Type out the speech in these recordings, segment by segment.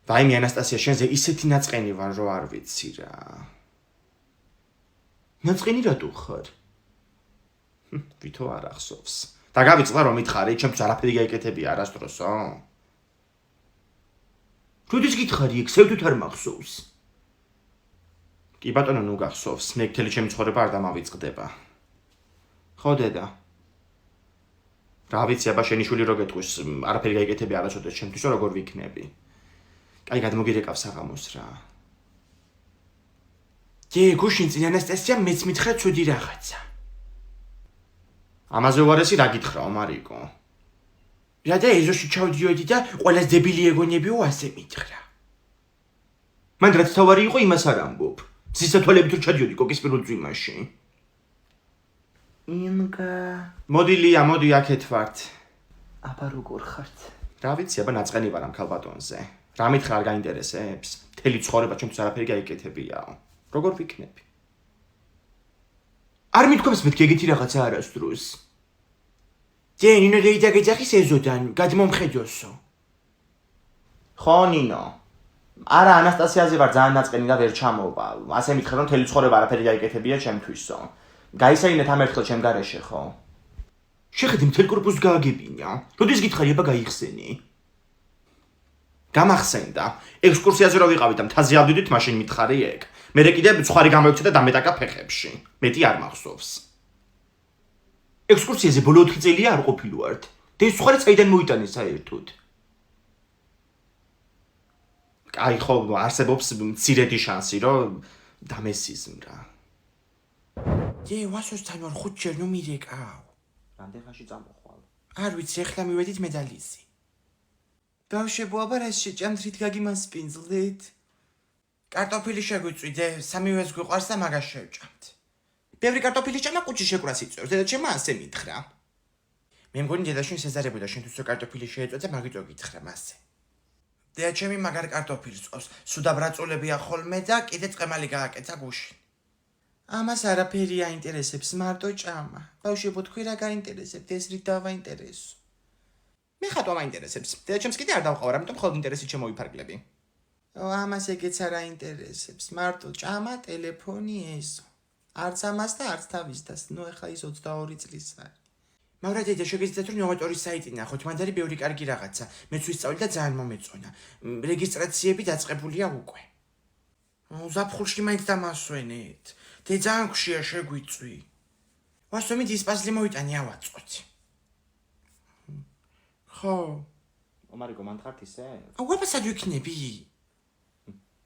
ვაიმე ანასტასია შენზე ისეთი ნაწყენი ვარ რომ არ ვიცი რა. ნაწყენი რატო ხარ? ვითო არ ახსოვს. დაგავიწყდა რომ მითხარი, ჩემთვის არაფერი გაიკეთებია არასდროსო. როდის გითხარი ეგ სევდით არ მახსოვს? კი ბატონო ნუ გახსოვს, მე მთელი ჩემი ცხოვრება არ დამავიწყდება. ხო დედა. რა ვიცი აბა შენი შვილი რო გეტყვის, არაფერი გაიკეთებია არასოდეს ჩემთვის, როგორ ვიქნები? კაი გადმოგირეკავ საღამოს რა. გუშინ წინ ანასტასია მეც მითხრა ცუდი რაღაცა. ამაზე უარესი რა გითხრაო მარიკო? რა და ეზოში ჩავდიოდი და ყველას დებილი ეგონებიო ასე მითხრა. მან რაც თავარი იყო იმას არ ამბობ. სისათვალებით რო ჩადიოდი კოკის პირველ წვიმაში. ინგა მოდი ლია, მოდი აქეთ ვართ. აბა როგორ ხართ? რა ვიცი, აბა ნაწყენი ვარ ამ ქალბატონზე. რა მითხრა არ გაინტერესებს? მთელი ცხოვრება ჩემთვის არაფერი გაიკეთებიაო. როგორ ვიქნები? არ მithქვამს მეთქი ეგეთი რაღაცა არასდროს. ნინო რეიდა გეძახის ეზოდან, გადმომხედოსო. ხო ნინო. არა ანასტასიაზე ვარ ძალიან ნაწყენი და ვერ ჩამოვა. ასე მითხრა რომ მთელი ცხოვრება არაფერი გაიკეთებია ჩემთვისო. გაისაინეთ ამ ერთხელ ჩემ გარეშე ხო? შეხედე მთელ კორპუსს გააგებინა. როდის გითხარი აბა გაიხსენი? გამახსენდა. ექსკურსიაზე რო ვიყავით და მთაზე ავდივდით, მაშინ მითხარი ეგ. მერე კიდე ცხარი გამოვიქცე და დამეტაკა ფეხებში. მეტი არ მახსოვს. ექსკურსიაზე ბოლო 4 წელია არ ყოფილი ვართ. და ეს ცხარი წაიდან მოიტანეს საერთოდ. აი ხო, არსებობს მცირედი შანსი, რომ დამესიზმრა. ვასოსთან ვარ 5 ჯერ ნუ მირეკავ. რამდენხანში წამოხვალ? არ ვიცი, ეხლა მივედით მედალიზე. ბავშვებო, აბა რა შეჭამთ რით გაგიმასპინძლით? კარტოფილი შეგვიწვიდე, სამივეს გვიყვარს და მაგას შევჭამთ. ბევრი კარტოფილი ჭამა კუჭი შეკვრას იწევს, დედაჩემმა ასე მითხრა. მე მგონი დედაშენ სეზარებოდა შენთვის რო კარტოფილი შეეწოცა, მაგიტო გითხრა მასე. დედაჩემი მაგარ კარტოფილს წავს, სუდაბრაწულებია ხოლმე და კიდე წემალი გააკეთა გუშინ. ამას არაფერი აინტერესებს, მარტო ჭამა. ბავშვებო, თქვი რა გაინტერესებთ, ეს რით დავაინტერესო? მე ხატვა მაინტერესებს. დედაჩემს კიდე არ დავყავარ, ამიტომ ხოლმე ინტერესით შემოვიფარგლები. ამას ეგეც არ აინტერესებს, მარტო ჭამა, ტელეფონი ესო. არც ამას და არც თავისდას, ნუ ეხლა ის 22 წლის არის. მაგრამ დედა შეგეძლიათ რომ ნოვატორის საიტი ნახოთ, მანდ არის ბევრი კარგი რაღაცა. მეც ვისწავლი და ძალიან მომეწონა. რეგისტრაციები დაწყებულია უკვე. ზაფხულში მაინც დამასვენეთ. ძალიან ხშირია შეგვიწვი. ვასომი დისპაზლი მოიტანი ავაწყოთ. ხო. მარიკო მან ხართ ისე? აბა სად ვიქნები?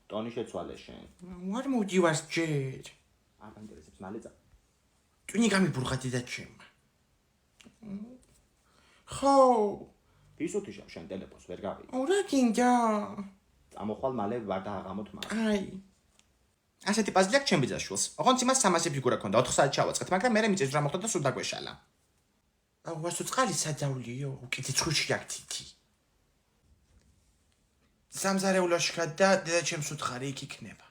ტონი შეცვალე შენ. არ მოვდივარ ჯერ. არ გაინტერესებს მალე წა. ტვინი გამიბურღა დედაჩემმა. ხო. ისოთი შენ ტელეფონს ვერ გავიგე. რა გინდა? წამოხვალ მალე ვარ და აღამოთ მაგ. აი. ასეთი პაზლი აქვს ჩემ ბიძაშვილს. ოღონდ იმას 300 ფიგურა ქონდა, 4 საათი ჩავაწყეთ, მაგრამ მე მიწეს რა მოხდა და სულ დაგვეშალა. ვასო წყალი სადავლიო, უკიდე ცხვირში აქთითი. სამზარეულოში ხარ და დედაჩემს უთხარი იქ იქნება.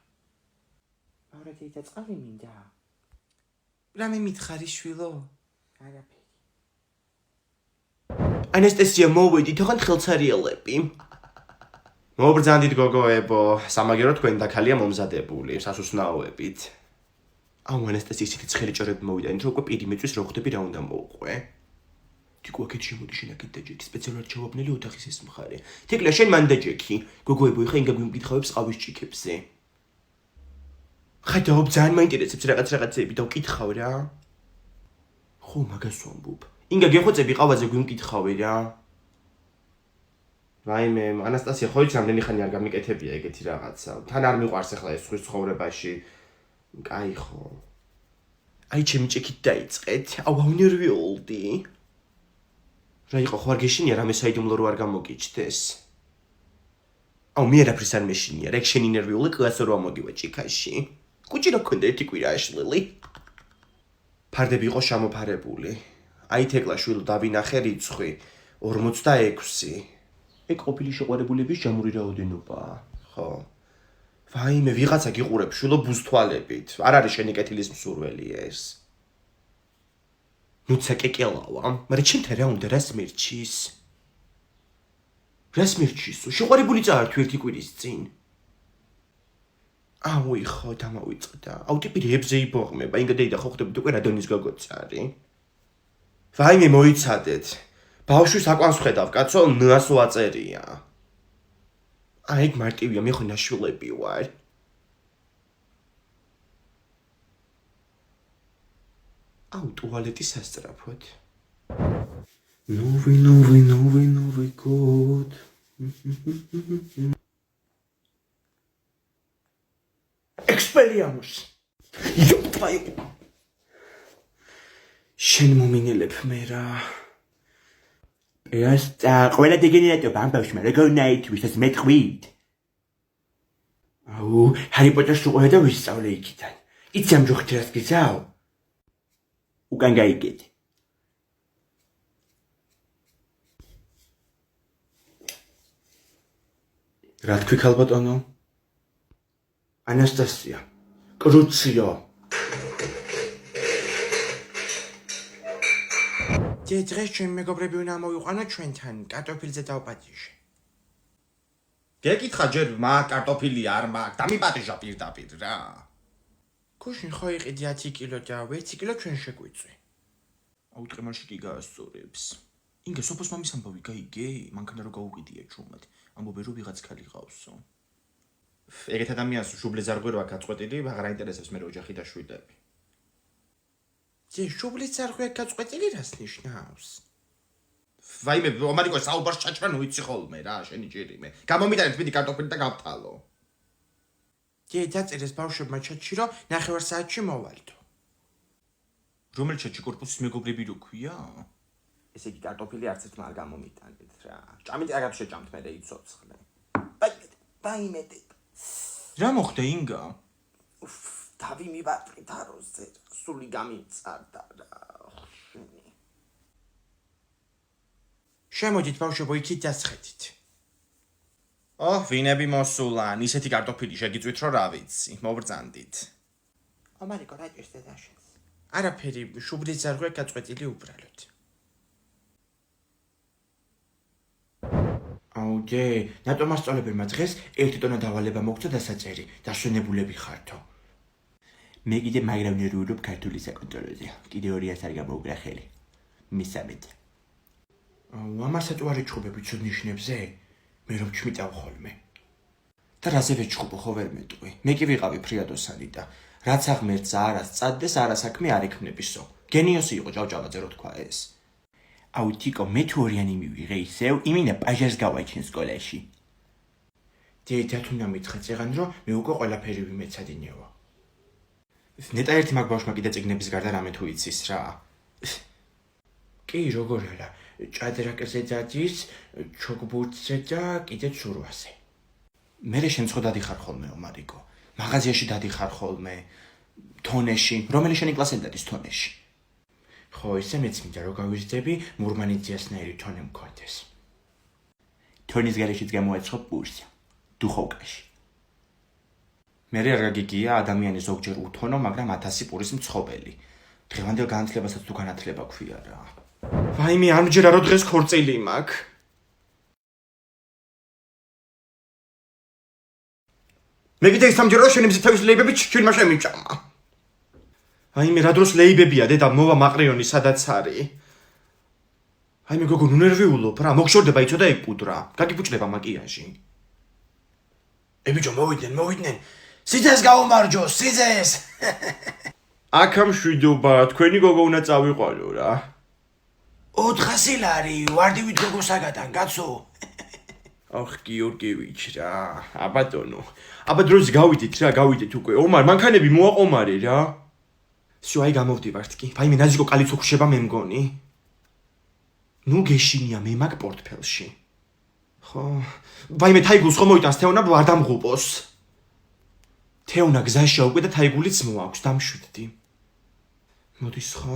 არა დედა წყალი მინდა. რამე მითხარი შვილო? არაფერი. ანასტასია მოვედით, ოღონდ ხელცარიელები. მობრძანდით გოგოებო, სამაგერო თქვენ და ქალია მომზადებული, სასუსნაოებით. აუ ანასტასია ისეთი ცხელი ჭორები მოვიდანით, რომ უკვე პირი მეწვის რო ხვდები რა უნდა მოუყვე. თიკო აქეთ შემოდი შენ აქეთ დაჯექი, სპეციალურად ჩავაბნელი ოთახის ეს მხარე. თეკლა შენ მან დაჯექი, გოგოებო, ეხა ინგა გვიმკითხავებს ყავის ჭიქებზე. ხედავ ძალიან მაინტერესებს რაღაცეები და ვკითხავ რა. ხო, მაგას ვამბობ. ინგა გეხვეწები ყავაზე გვიმკითხავე რა. რაიმე, ანასტასია ხო იცი რამდენი ხანი არ გამიკეთებია ეგეთი რაღაცა. თან არ მიყვარს ახლა ეს სხვის ცხოვრებაში. კაი ხო. აი ჩემი ჭიქით დაიწყეთ. აუ აუნერვიოლდი. რა იყო ხო არ გეშინია რამე საიდუმლო რო არ გამოგიჩდეს. აუ მე არაფრის არ მეშინია, რა შენი ნერვიული კლასო რო ამოგივა ჭიქაში. კუჭი რო ქონდა ერთი კვირა აშლილი. ფარდები იყო შემოფარებული. აი თეკლა შვილო დავინახე რიცხვი 46. ეგ ყოფილი შეყვარებულების ჯამური რაოდენობაა. ხო. ვაიმე, ვიღაცა გიყურებს შვილო ბუზთვალებით. არ არის შენი კეთილის მსურველი ეს. ნუცა კეკელავა, მაგრამ ჩემთან რა უნდა რას მერჩის? რას მერჩისო? შეყვარებული წაართვი ერთი კვირის წინ. აუი ხო დამავიწყდა. აუტიპი რებზე იბოღმება, ინგადეიდა ხო ხდებით უკვე რადონის გოგოცარი. ვაიმე მოიცადეთ. ბავშვის აკვანს ხედავ, კაცო, ნას ვაწერია. აი ეგ მარტივია, მე ხო ნაშვილები ვარ. აუ ტუალეტი სასწრაფოდ. Новый год. Expelliarmus. Ёб твою. შენ მომინელებ მე რა. ეს ყველა დეგენერატიო ბამბავში მე როგორ ნაითვის ეს მეტყვით. აუ, ჰარი პოტერს უყურე და ვისწავლე იქიდან. იცი ამ ჯოხით რას გიზავ? უკან გაიგეთ. რა თქვი ქალბატონო? ანასტასია. კრუციო. დღეს ჩვენ მეგობრები უნდა მოვიყვანოთ ჩვენთან კარტოფილზე დავპატიჟე. გეკითხა ჯერ მაგ კარტოფილი არ მაგ, დამიპატიჟა პირდაპირ რა. გუშინ ხო იყიდი 10 კილო და 1 კილო ჩვენ შეგვიწვი. აუ ტყემალში კი გაასწორებს. ინგა სოფოს მამის ამბავი გაიგე, მანქანა რო გაუყიდია ჩუმად. ამბობენ რომ ვიღაც ქალი ყავსო. ეგეთ ადამიანს შუბლი ზარღვი რო აქ აწყვეტილი, აღარ აინტერესებს მე ოჯახი და შვილები. ზე შუბლი ზარღვი აქ აწყვეტილი რას ნიშნავს? ვაიმე, ომარიკო საუბარს ჩაჭრა ნუ იცი ხოლმე რა, შენი ჭირი მე. გამომიტანეთ მიდი კარტოფილი და გავთალო. ზე დაწერეს ბავშვებმა ჩატში რომ 9 საათში მოვალდო. რომელ ჩატში კორპუსის მეგობრები რო ქვია? ესე იგი კარტოფილი არც ერთმა არ გამომიტანეთ რა. ჭამით აგარ შეჭამთ მე და იცოცხლე. ვაიმე. რა მოხდა ინგა? თავი მივატყით აროზე. სული გამიწარდა რა. შემოდით ბავშვებო იქით დასხედით. ვინები მოსულან, ისეთი კარტოფილი შეგიწვით რომ რა ვიცი, მოვბრძანდით. ომარიკო რა ჭირს დედაშენს? არაფერი, შუბლის ზარღვი გაწყვეტილი უბრალოდ. აუჯე, ნატომასწოლებელმა დღეს 1 ტონა დავალება მოგცა დასაწერი, დასვენებულები ხართო. მე კიდე მაგრავნი რუულობ ქართული საკონტროლოზე. კიდე 200 არ გამოუგრა ხელი. მისამეთ. ამასაც უარი ჩხუბები ცუდ ნიშნებზე? მე რომ ჩმიტავ ხოლმე. და რაზე ვეჩხუბო ხო ვერ მეტყვი. მე კი ვიყავი ფრიადოსანი და რაც აღმერთს არას წადდეს არასაქმე არ ექმნებისო. გენიოსი იყო ჭავჭავაძე რო თქვა ეს. აუ თიკო მე თუ ორიანი მივიღე ისევ, იმინა პაჟას გავაჩენ სკოლაში. დედათ უნდა მითხრა წეგან რომ მე უკვე ყველაფერი ვიმეცადინეო. ნეტა ერთი მაგ ბავშვმა კიდე წიგნების გარდა რამე თუ იცის რა. კი როგორ არა, ჭადრაკზე დადის, ჩოგბურთზე და კიდე ცურვაზე. მერე შენ ხო დადიხარ ხოლმე ომარიკო. მაღაზიაში დადიხარ ხოლმე, თონეში, რომელი შენი კლასელი დადის თონეში. ხო, ისე მეც მინდა რომ გავიზრდები, მურმანიძიასნაირი თონე მქონდეს. თონის გარეშეც გამოაცხო პურსი, დუხოვკაში. მერე არ გაგიგია ადამიანის ზოგჯერ უთონო, მაგრამ 1000 პურის მცხოველი. დღევანდელ განათლებასაც თუ განათლება ქვია რა. ვაიმე, არ მჯერა რომ დღეს ქორწილი მაქვს. მე კიდე სამჯერო შენი მზითავის ლეიბები ჩირმა შემიჭამა. ვაიმე, რა დროს ლეიბებია დედა მოვა მაყრიონი სადაც არის. ვაიმე გოგო, ნუ ნერვიულობ რა, მოგშორდება იცოდა ეგ პუდრა. გაგიფუჭდება მაკიაჟი. ბიჭო, მოვიდნენ. სიძეს გაუმარჯო, სიძეს. აქამ შვიდობა, თქვენი გოგო უნდა წავიყვანო რა. 400 ლარი, ვარდივით გოგო საგადან, კაცო. აх, გიორგევიჩ რა, აბატონო. აბა დროს გავიდით რა, გავიდეთ უკვე. ომარ, მანქანები მოაყომარე რა. всё, აი გამოვდივართ კი. ვაიმე, ნაზიკო კალიც უხშება მე მგონი. ნუ გეშინია მე მაგ პორტფელში. ხო, ვაიმე, თაიგულს ხო მოიტანს თეონა არ დამღუპოს. თეონა გზაშია უკვე და თაიგულიც მოაქვს, დამშვიდდი. მოდის ხო?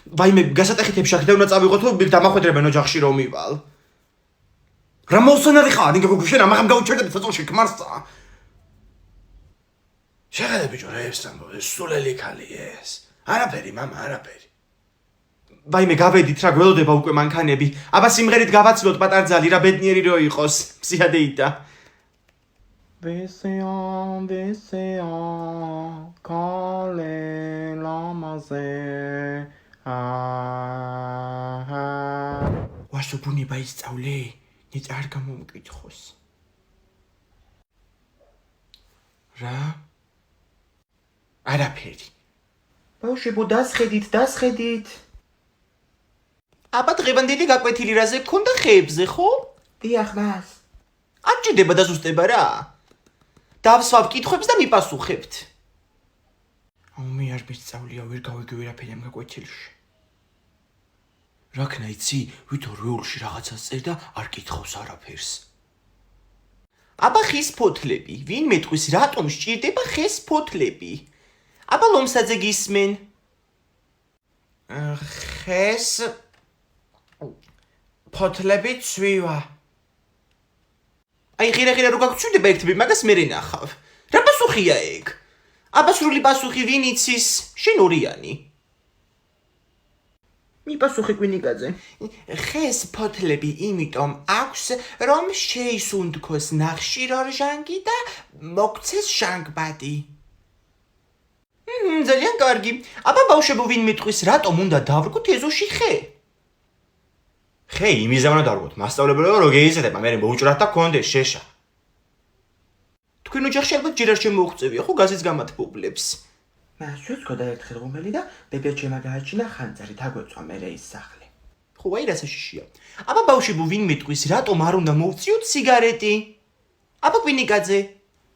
ვაიმე, გასატეხით ეფშახი და უნდა წავიღო თუ დამახვედრებენ ოჯახში რომ მივალ. რა მოსონარი ხარ, ინგა გოგო შენ ამაღამ გაუჩერდები საწოლში ქმარსა. შეხედე ბიჭო, რა ეს ამბობ, ეს სულელი ქალი ეს. არაფერი, მამა, არაფერი. ვაიმე გავედით რა გველოდება უკვე მანქანები. აბა სიმღერით გავაცილოთ პატარძალი რა ბედნიერი რო იყოს. სიადეიდა. Vesian, kale lamaze. ვაშო ბუნება ისწავლე? ნეც არ გამომკითხოს. რა? არაფერი. ბავშვებო დასხედით. აბა დღევანდელი გაკვეთილი რაზე გქონდა ხეებზე, ხო? დიახ, მას. არ ჭირდება დაზუსტება რა. დავსვავ კითხვებს და მიპასუხებთ. მე არ მისწავლია ვერ გავიგე ვერაფერი ამ გაკვეთილში. რაკნა იცი, ვითომ რეულში რაღაცას წერ და არ კითხავს არაფერს. აბა ხის ფოთლები, ვინ მეტყვის რატომ სჭირდება ხეს ფოთლები? აბა ლომსაძე გისმენ. ხეს ფოთლები ცვივა. აი ღირა რო გაგჩვდება ერთები, მაგას მე ნახავ. რა პასუხია ეგ? აბა სრული პასუხი ვინ იცის? შენ ორიანი. მიპასუხე კვინიკაძე. ხეს ფოთლები იმიტომ აქვს, რომ შეისუნთქოს ნახშირორჟანგი და მოგცეს ჟანგბადი. ძალიან კარგი. აბა ბავშვებო ვინ მეტყვის რატომ უნდა დავრგოთ ეზოში ხე? ხე იმის ამან დავრგოთ, მასწავლებელო რო გეიზრდება, მე მოუჭრათ და გქონდეს შეშა. თქვენ ოჯახში ალბათ ჯერ არ შემოუღწევია, ხო გაზის გამათბობლებს. მაშინ სკოდა ერთხელ ღუმელი და ბებიაჩემა გააჩინა ხანძარი დაგვეწვა მერე ის სახლი. ხო აი რა საშიშია. აბა ბავშვებო ვინ მეტყვის რატომ არ უნდა მოვწიოთ სიგარეტი? აბა კვინიკაძე.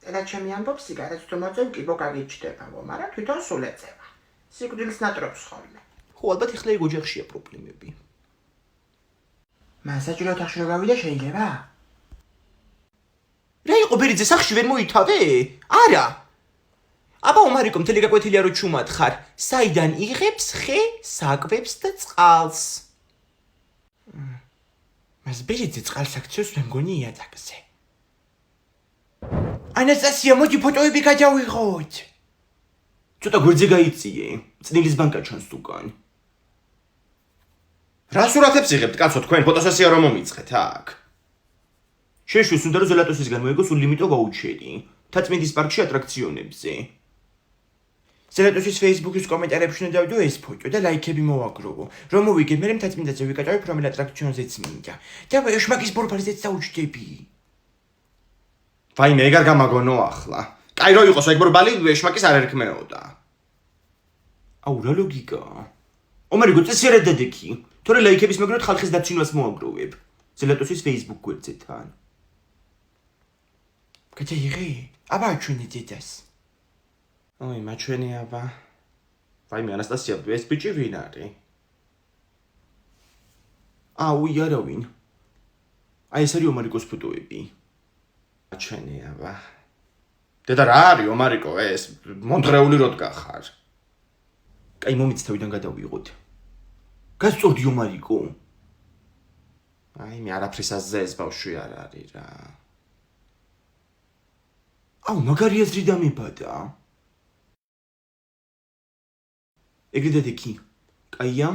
დედაჩემი ამბობს სიგარეტს თუ მოწევ კიბო გაგიჩდება, მაგრამ თვითონ სულ ეწევა. სიკვდილს ნატრობს ხოლმე. ხო ალბათ ეხლა ეგ ოჯახშია პრობლემები. მან საჭიროთახში რო გავიდა შეიძლება? რა იყო ბერიძე სახში ვერ მოითავე? არა. აბა ომარიკო მთელი გაკვეთილია რო ჩუმად ხარ. საიდან იღებს ხე საკვებს და წყალს? მას ბერიძე წყალს აქცევს მე მგონი იატაკზე. ანასტასია მოდი ფოტოები გადავიღოთ. ცოტა გვერდზე გაიწიე. წნილის ბანკა ჩანს უკან. რა სურათებს იღებთ კაცო თქვენ ფოტოსესია რომ მომიწყეთ აქ? შეშვის უნდა რომ ზელატოსისგან მოიგოს ულიმიტო ვაუჩერი. თაწმინდის პარკში ატრაქციონებზე. ზელატოსის Facebook-ის კომენტარებში უნდა დავიდო ეს ფოტო და ლაიქები მოვაგროვო. რომ მოვიგე მე თაწმინდაზე ვიკაჭავებ რომელ ატრაქციონზეც მინდა. და ეშმაკის ბორბალზეც დაუჭდები. ვაიმე ეგ არ გამაგონო ახლა. კაი რო იყოს ეგ ბორბალი ეშმაკის არ ერქმეოდა. აუ რა ლოგიკაა. ომარიგო წესიერად დადექი. თორე ლაიქების მეგროდ ხალხის დაცინვას მოაგროვებ. ზელატოსის Facebook გვერდზე თან. გადაიღე? აბა ჩვენი დედას. ой, მაჩვენი აბა. ვაიმე ანასტასია, ეს ბიჭი ვინ არის? აუ, იარავინ. აი ეს არის ომარიკოს ფოტოები. მაჩვენი აბა. დედა რა არის ომარიკო ეს? მონდრეული როდგა ხარ. კაი მომიც თავიდან გადავიღოთ. გასწორდი ომარიკო. აი მე არაფრის აზზე ეს ბავშვი არ არის რა. აუ მაგარი აზრი დამიბადა. ეგრე დადექი. კაია?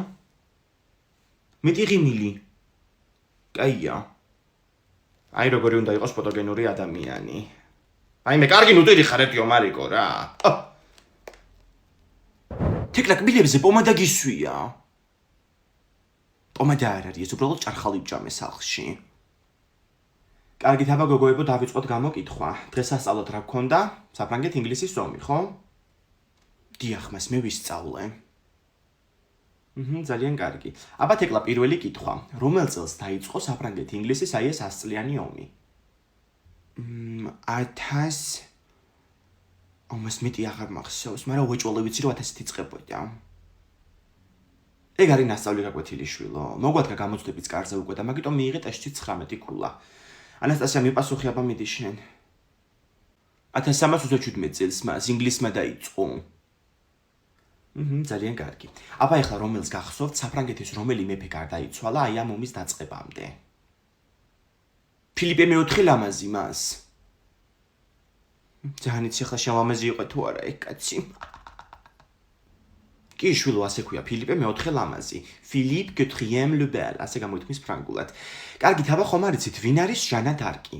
მეტი ღიმილი. კაია. აი როგორი უნდა იყოს ფოტოგენური ადამიანი. აი მე კარგი ნუტირი ხარ ერთი ომარიკო რა. თეკლა კბილებზე პომადა გისვია. პომადა არ არის, ეს უბრალოდ ჭარხალი ვჭამე სახლში. კარგით აბა გოგოებო დავიწყოთ გამოკითხვა. დღეს ასწავლოთ რა გქონდა? საფრანგეთ, ინგლისის, სომი, ხო? დიახ, მას მე ვისწავლე. ძალიან კარგი. აბა თეკლა პირველი კითხვა. რომელ წელს დაიწყო საფრანგეთ, ინგლისის აი ეს 100 წლიანი ომი? 1000 ამას მეტი აღარ მახსოვს, მაგრამ უეჭველე ვიცი რომ 1000-ით იწყებოდა. ეგ არის ნასწავლი გაკვეთილი შვილო. მოგვადგა გამოცდებიც კარზე უკვე და მაგიტომ მიიღეთ აშთი 19 ქულა. ანასტასია მიპასუხე აბა მიდი შენ. 1317 წელს მას ინგლისმა დაიწყო. ძალიან კარგი. აბა ეხლა რომელს გახსოვთ საფრანგეთის რომელი მეფე გარდაიცვალა აი ამ ომის დაწყებამდე? ფილიპე მეოთხე ლამაზი მას. ძალიან იცი ახლა შემამაზი იყო თუ არა ეგ კაცი. კი შვილო ასე ქვია ფილიპე მეოთხე ლამაზი ფილიპ გეტრიემ ლებელ ასე გამოითქმის ფრანგულად კარგი თაბა ხომ არ იცით ვინ არის ჟანა დარკი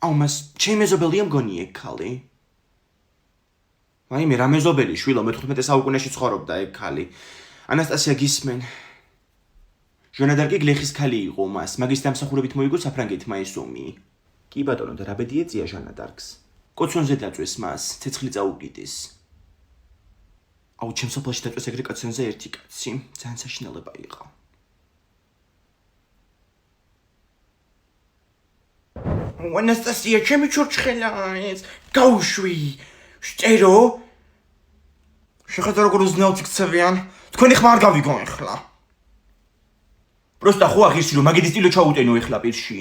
აუ მას ჩემი მეზობელია მგონი ეგ ხალი ვაიმე რა მეზობელი შვილო მე-15 საუკუნეში ცხოვრობდა ეგ ხალი ანასტასია გისმენ ჟანა დარკი გლეხის ხალი იყო მას მაგის დამსახურებით მოიგო საფრანგეთმა ეს ომი კი ბატონო და რა ბედი ეწია ჟანა დარკს კოცონზე დაწვეს მას ცეცხლი წაუკიდეს აუ ჩემს სოფელში დაწვეს ეგრე კაცონზე ერთი კაცი ძალიან საშინელება იყო ანასტასია ჩემი ჩურჩხელა ეს გაუშვი შტერო შეხედა როგორ უზნეოდ იქცევიან თქვენი ხმა არ გავიგო ეხლა პროსტა ხო აღიში რომ მაგის სტილო ჩაუტენო ეხლა პირში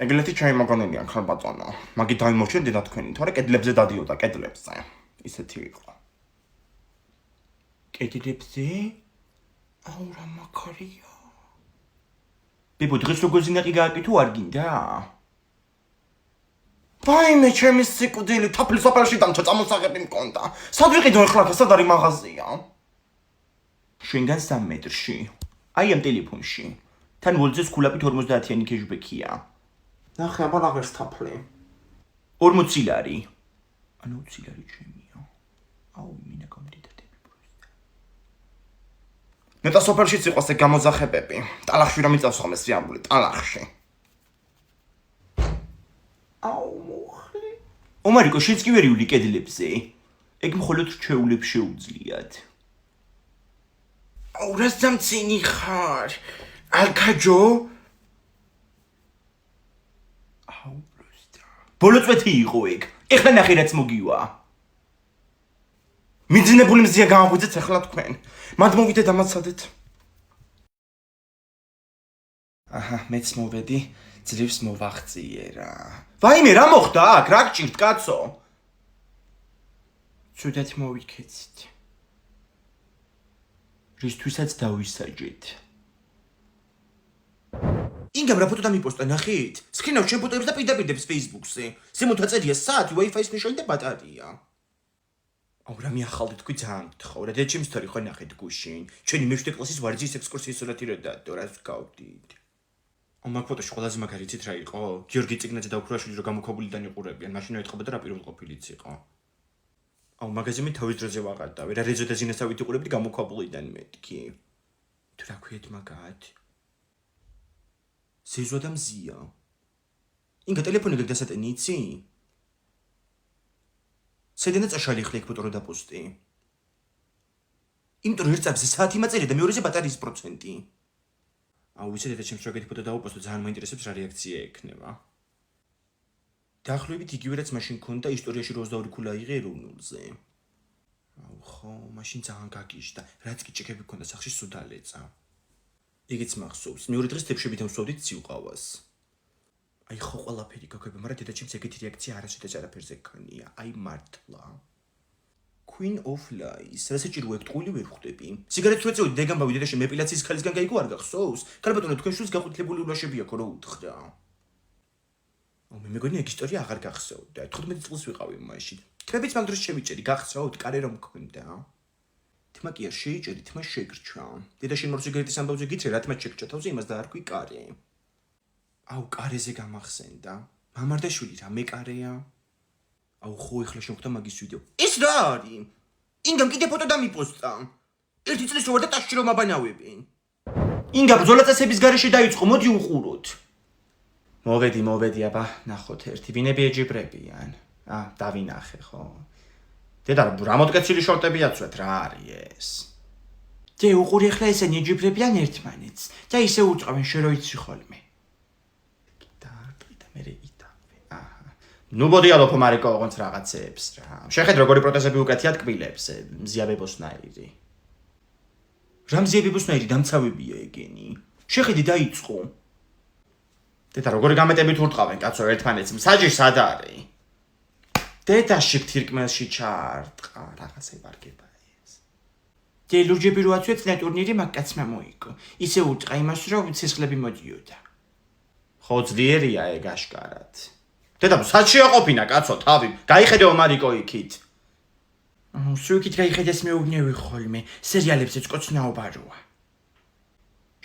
ეგლეთი ჩაიმაგონებიან ხალბატონო მაგი დაიმორჩენ დედა თქვენი თორე კედლებზე დადიოდა კედლებზე ისეთი იყო კედლებზე აუ რა მაქარია ბიბო დღეს როგორ ზინაყი გააკი თუ არ გინდა ვაიმე ჩემი სიკვდილი თაფლის ოპერაში დამჭა წამოსაღები მქონდა სად ვიყიდო ეხლა სად არის მაღაზია შენგან 3 მეტრში აი ამ ტელეფონში თან ვოლძეს ქულაპით 50-იანი კეშბექია ნახე აბა რაღაც თაფლი 40 ლარი ანუ 20 ლარი ჩემია აუ მინა კომდიდატები პროსტა ნეტა სოფელშიც იყოს ეგ გამოძახებები ტალახში რომ იწავს ხოლმე სიამბული ტალახში აუ მოხლი ომარიკო შენც კი ვერი ული კედლებზე ეგ მხოლოდ რჩეულებს შეუძლიათ აუ რა სამცინი ხარ ალკაჯო აუ პროსტა ბოლო წვეთი იყო ეგ ეხლა ნახე რაც მოგივა მიძინებული მზია გამოგვიძეთ ახლა თქვენ მათ მოვიდეთ ამაცადეთ აჰა მეც მოვედი ძლივს მოვახციე რა ვაიმე რა მოხდა აქ რა გჭირთ კაცო ცუდად მოვიქეცით რისთვისაც დავისაჯეთ ინგამ რა ფოტო დამიპოსტა ნახეთ სკრინავ ჩემ ფოტოებს და პირდაპირდებს Facebook-ზე ზემოთ აწერია საათი Wi-Fi-ის ნიშანი და ბატარეა აუ რა მიახალდი თქვი ძალიან გთხოვ რა დედჩი მსთორი ხო ნახეთ გუშინ ჩვენი მე-7 კლასის ვარძის ექსკურსიის სურათი რა დადო რას გავდით აუ მაგ ფოტოში ყველაზე მაგარი იცით რა იყო გიორგი წიგნაძე და უქრუაშვილი რო გამოქვაბულიდან იყურებიან მაშინ ეთყობა და რა პირველ ყოფილიც იყო აუ მაგაზინი თავის დროზე ვაყარდავე რა რეζო და ზინასავით იყურებდი გამოქვაბულიდან მეთქი თუ რა ქვიეთ მაგათ ზეზვა და მზია ინგა ტელეფონი გაგდასატენი იცი სედენა წაშალი ხლეკ ფოტო რო დაპოსტი იმიტომ რომ ერთ წამზე საათი მაწერია და მეორეზე ბატარიის პროცენტი აუ ისე და ჩემს რაგეთი ფოტო დაუპოსტო ძალიან მაინტერესებს რა რეაქცია ექნება დაახლოებით იგივე რაც მაშინ ქონდა ისტორიაში 22 ქულა იღე ეროვნულზე აუ ხო მაშინ ძალიან გაგიშდა რაც კი ჭიქები ქონდა სახში სულ დალეწა იგიც მახსოვს მეორე დღეს თებშებით ავსვავდით ციუყავას აი ხო ყველაფერი გაგები მაგრამ დედაჩემს ეგეთი რეაქცია არასოდეს არაფერზე ქონია აი მართლა Queen of Lies რასაჭირო ეგ ტყული ვერ ხვდები სიგარეტს რო ეწევდი დეგამბავი დედაშე მეპილაციის ქალისგან გაიგო არ გახსოვს ქალბატონო თქვენ შვილს გაყუთლებული ულაშები აქვს რო უთხრა აუ მე მეგონი ეგ ისტორია აღარ გახსოვდა 15 წელს ვიყავი მაშინ კრებიც მაგ დროს შევიჭერი გახსოვთ კარე რომ მქონდა თმა კი არ შეიჭერი თმა შეგრჩა დედაშე მორ სიგარეტის ამბავზე გიწე რა თმა შეგრჩა თავზე იმას დაარქვი კარე აუ კარეზე გამახსენდა მამარდაშვილი რა მე კარეა აუ ხო ეხლა შემხვდა მაგის ვიდეო ის რა არის ინგამ კიდე ფოტო დამიპოსტა ერთი წლის რო ვარ და ტაშში რომ აბანავებინ ინგა ბრძოლა წესების გარეშე დაიწყო მოდი უყუროთ მოვედი აბა ნახოთ ერთი ვინები ეჯიბრებიან დავინახე ხო დედა რა მოტკეცილი შორტები აცვეთ რა არის ეს დე უყური ახლა ესენი ეჯიბრებიან ერთმანეთს და ისე უწყავენ შე რო იცი ხოლმე და მე ნუ ბოდი ალოფო მარიკო ოღონდ რაღაცებს რა შეხედ როგორი პროტეზები უკეთია ტკბილებს მზიაბებოსნაირი რა მზიაბებოსნაირი დამცავებია ეგენი შეხედი დაიწყო დედა როგორი გამეტებით ურტყავენ კაცო ერთმანეთს მსაჯი სად არის დედაში ფთირკმელში ჩაარტყა რაღაცა იბარგება ეს დე ლურჯები რო აცვეთ წინა ტურნირი მაგ კაცმა მოიგო ისე ურტყა იმას რომ ცეცხლები მოდიოდა ხო ძლიერია ეგ აშკარად დედა სად შეაყოფინა კაცო თავი გაიხედეო მარიკო იქით სუიკით გაიხედეს მეუბნევი ხოლმე, სერიალებზეც კოცნაობა როა.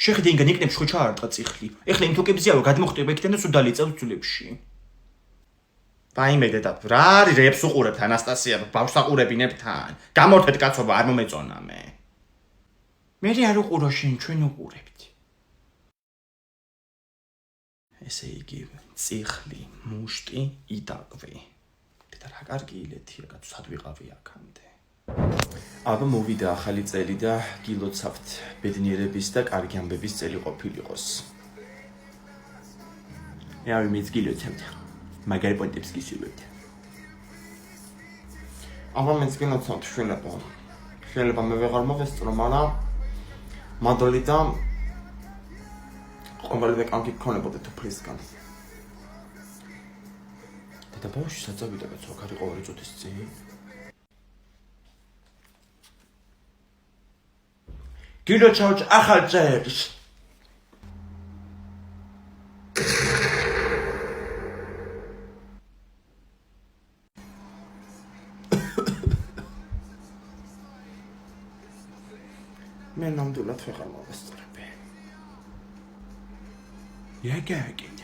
შეხედე ინგან იქნებს ხო ჩაარტყა წიხლი. ეხლა იმ თოკებზიაო გადმოხტება იქიდან და სულ დალიწევს ძვლებში. ვაიმე დედა, რა არის რეებს უყურებთ ანასტასია, ბავშვს აყურებინებთან. გამორთეთ კაცობა, არ მომეწონა მე. მე არ უყურო შენ, ჩვენ უყურებთ. ესე იგი, წიხლი, მუშტი, იდაკვი. დედა რა კარგი ილეთია, კაცო, სად ვიყავი აქამდე. აბა მოვიდა ახალი წელი და გილოცავთ ბედნიერების და კარგი ამბების წელი ყოფილიყოს. მე მეც გილოცავთ. მაგარი პონტებს გისურვებთ. აბა მეც გილოცავთ შვილებო. შეიძლება მე ვეღარ მოვესწრო, მაგრამ მადლი და ყოველდღე კარგი გქონებოდეთ უფლისგან. დედა ბავშვი საწავიდა კაცო, აქ არის ყოველი წუთის წინ. გილოცავთ ახალ წელს. მე ნამდვილად ვეღარ მოვესწრები. იაგაკეთ.